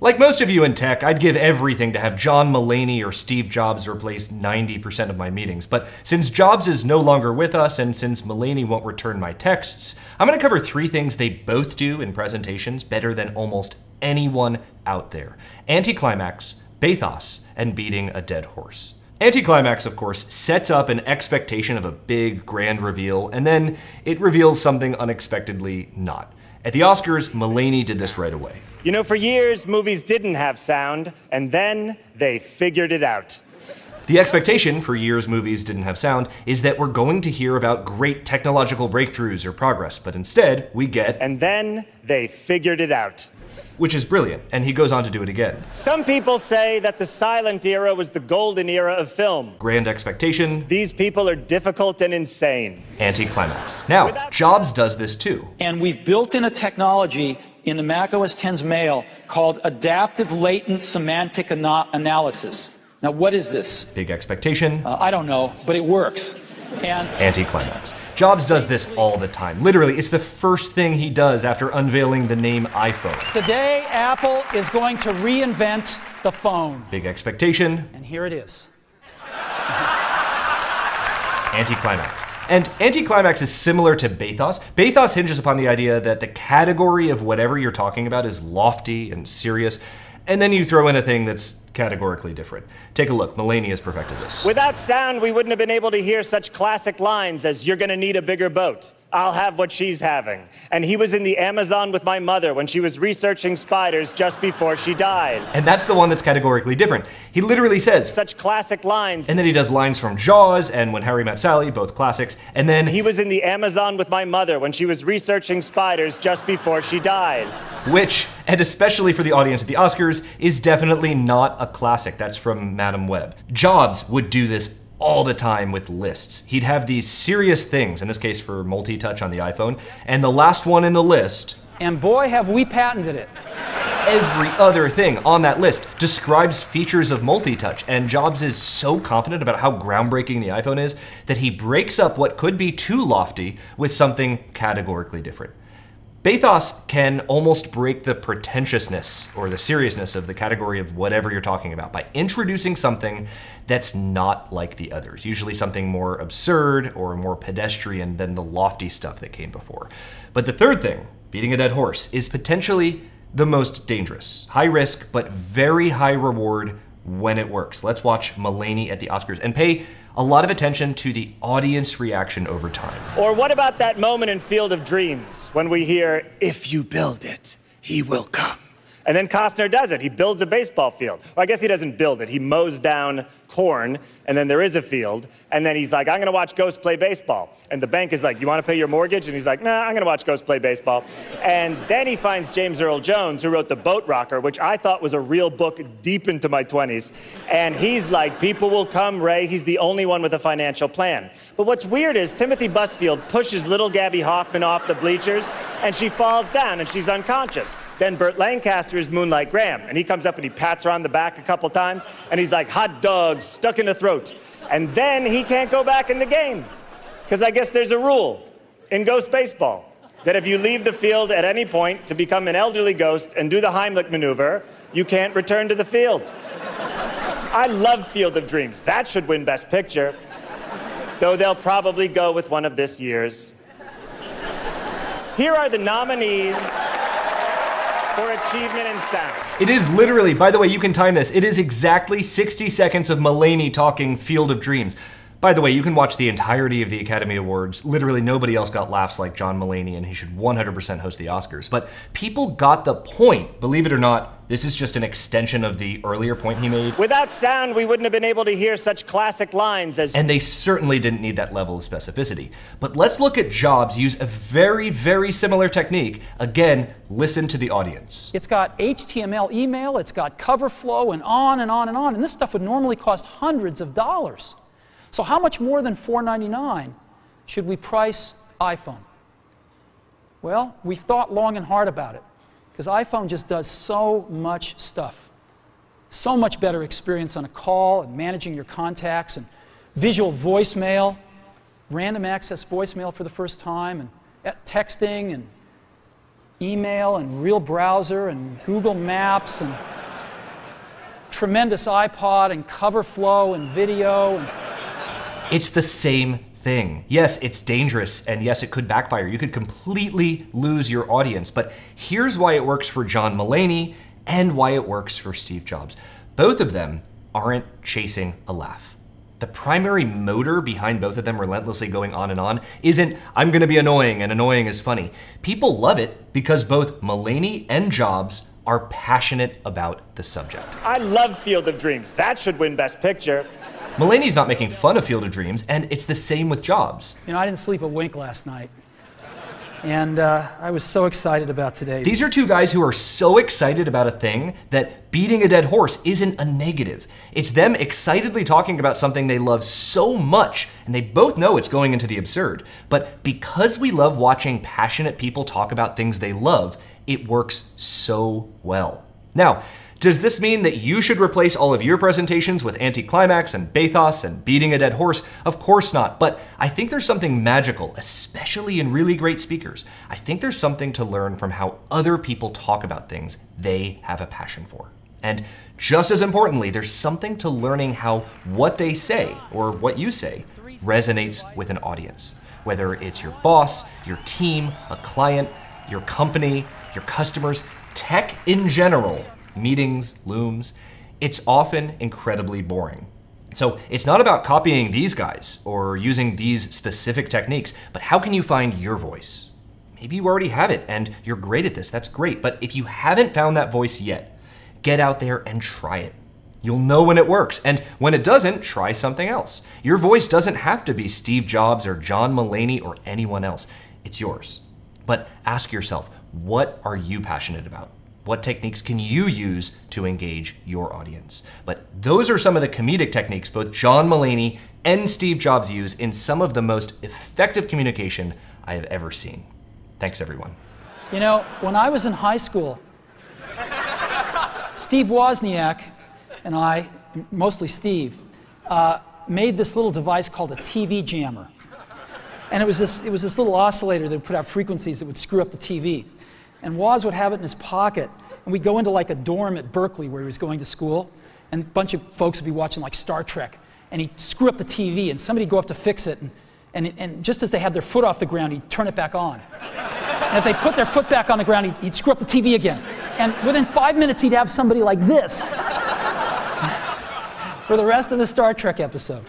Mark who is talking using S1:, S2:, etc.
S1: Like most of you in tech, I'd give everything to have John Mulaney or Steve Jobs replace 90% of my meetings. But since Jobs is no longer with us, and since Mulaney won't return my texts, I'm gonna cover 3 things they both do in presentations better than almost anyone out there: anticlimax, bathos, and beating a dead horse. Anticlimax, of course, sets up an expectation of a big, grand reveal, and then it reveals something unexpectedly not. At the Oscars, Mulaney did this right away.
S2: You know, for years, movies didn't have sound, and then they figured it out.
S1: The expectation for years movies didn't have sound is that we're going to hear about great technological breakthroughs or progress, but instead we get,
S2: and then they figured it out.
S1: Which is brilliant, and he goes on to do it again.
S2: Some people say that the silent era was the golden era of film.
S1: Grand expectation.
S2: These people are difficult and insane.
S1: Anticlimax. Now, Jobs does this too.
S3: And we've built in a technology in the Mac OS X's mail called adaptive latent semantic analysis. Now, what is this?
S1: Big expectation.
S3: I don't know, but it works. And
S1: anticlimax. Jobs does this all the time. Literally, it's the first thing he does after unveiling the name iPhone.
S3: Today, Apple is going to reinvent the phone.
S1: Big expectation.
S3: And here it is.
S1: Anticlimax. And anticlimax is similar to bathos. Bathos hinges upon the idea that the category of whatever you're talking about is lofty and serious, and then you throw in a thing that's categorically different. Take a look. Mulaney has perfected this.
S2: Without sound, we wouldn't have been able to hear such classic lines as, "You're gonna need a bigger boat. I'll have what she's having." And he was in the Amazon with my mother when she was researching spiders just before she died.
S1: And that's the one that's categorically different. He literally says
S2: such classic lines.
S1: And then he does lines from Jaws and When Harry Met Sally, both classics. And then
S2: he was in the Amazon with my mother when she was researching spiders just before she died.
S1: Which, and especially for the audience at the Oscars, is definitely not a classic. That's from Madame Web. Jobs would do this all the time with lists. He'd have these serious things, in this case for multi-touch on the iPhone, and the last one in the list,
S3: and boy have we patented it.
S1: Every other thing on that list describes features of multi-touch, and Jobs is so confident about how groundbreaking the iPhone is that he breaks up what could be too lofty with something categorically different. Bathos can almost break the pretentiousness or the seriousness of the category of whatever you're talking about by introducing something that's not like the others, usually something more absurd or more pedestrian than the lofty stuff that came before. But the third thing, beating a dead horse, is potentially the most dangerous. High risk, but very high reward when it works. Let's watch Mulaney at the Oscars and pay a lot of attention to the audience reaction over time.
S2: Or what about that moment in Field of Dreams when we hear, "If you build it, he will come." And then Costner does it. He builds a baseball field. Well, I guess he doesn't build it. He mows down corn, and then there is a field. And then he's like, "I'm going to watch Ghost play baseball." And the bank is like, "You want to pay your mortgage?" And he's like, "Nah, I'm going to watch Ghost play baseball." And then he finds James Earl Jones, who wrote The Boat Rocker, which I thought was a real book deep into my 20s. And he's like, "People will come, Ray. He's the only one with a financial plan." But what's weird is Timothy Busfield pushes little Gabby Hoffman off the bleachers, and she falls down, and she's unconscious. Then Burt Lancaster is Moonlight Graham, and he comes up and he pats her on the back a couple times, and he's like, "Hot dogs stuck in the throat." And then he can't go back in the game, because I guess there's a rule in Ghost Baseball that if you leave the field at any point to become an elderly ghost and do the Heimlich maneuver, you can't return to the field. I love Field of Dreams. That should win Best Picture, though they'll probably go with one of this year's. Here are the nominees for achievement in sound.
S1: It is literally, by the way, you can time this, it is exactly 60 seconds of Mulaney talking Field of Dreams. By the way, you can watch the entirety of the Academy Awards. Literally nobody else got laughs like John Mulaney, and he should 100% host the Oscars. But people got the point. Believe it or not, this is just an extension of the earlier point he made.
S2: Without sound, we wouldn't have been able to hear such classic lines as...
S1: And they certainly didn't need that level of specificity. But let's look at Jobs use a very, very similar technique. Again, listen to the audience.
S3: It's got HTML email, it's got cover flow, and on and on and on. And this stuff would normally cost hundreds of dollars. So how much more than $4.99 should we price iPhone? Well, we thought long and hard about it, because iPhone just does so much stuff. So much better experience on a call and managing your contacts and visual voicemail, random access voicemail for the first time, and texting and email and real browser and Google Maps and tremendous iPod and cover flow and video.
S1: It's the same thing. Yes, it's dangerous, and yes, it could backfire. You could completely lose your audience, but here's why it works for John Mulaney and why it works for Steve Jobs. Both of them aren't chasing a laugh. The primary motor behind both of them relentlessly going on isn't, I'm gonna be annoying and annoying is funny. People love it because both Mulaney and Jobs are passionate about the subject.
S2: I love Field of Dreams. That should win Best Picture.
S1: Mulaney's not making fun of Field of Dreams, and it's the same with Jobs.
S3: You know, I didn't sleep a wink last night. And I was so excited about today.
S1: These are two guys who are so excited about a thing that beating a dead horse isn't a negative. It's them excitedly talking about something they love so much, and they both know it's going into the absurd. But because we love watching passionate people talk about things they love, it works so well. Now, does this mean that you should replace all of your presentations with anticlimax and bathos and beating a dead horse? Of course not, but I think there's something magical, especially in really great speakers. I think there's something to learn from how other people talk about things they have a passion for. And just as importantly, there's something to learning how what they say, or what you say, resonates with an audience. Whether it's your boss, your team, a client, your company, your customers, tech in general, meetings, looms, it's often incredibly boring. So it's not about copying these guys or using these specific techniques, but how can you find your voice? Maybe you already have it and you're great at this, that's great. But if you haven't found that voice yet, get out there and try it. You'll know when it works, and when it doesn't, try something else. Your voice doesn't have to be Steve Jobs or John Mulaney or anyone else. It's yours. But ask yourself, what are you passionate about? What techniques can you use to engage your audience? But those are some of the comedic techniques both John Mulaney and Steve Jobs use in some of the most effective communication I have ever seen. Thanks, everyone.
S3: You know, when I was in high school, Steve Wozniak and I, mostly Steve, made this little device called a TV jammer. And it was this little oscillator that would put out frequencies that would screw up the TV. And Woz would have it in his pocket, and we'd go into like a dorm at Berkeley where he was going to school, and a bunch of folks would be watching like Star Trek, and he'd screw up the TV, and somebody'd go up to fix it, and just as they had their foot off the ground, he'd turn it back on. And if they put their foot back on the ground, he'd screw up the TV again. And within 5 minutes, he'd have somebody like this for the rest of the Star Trek episode.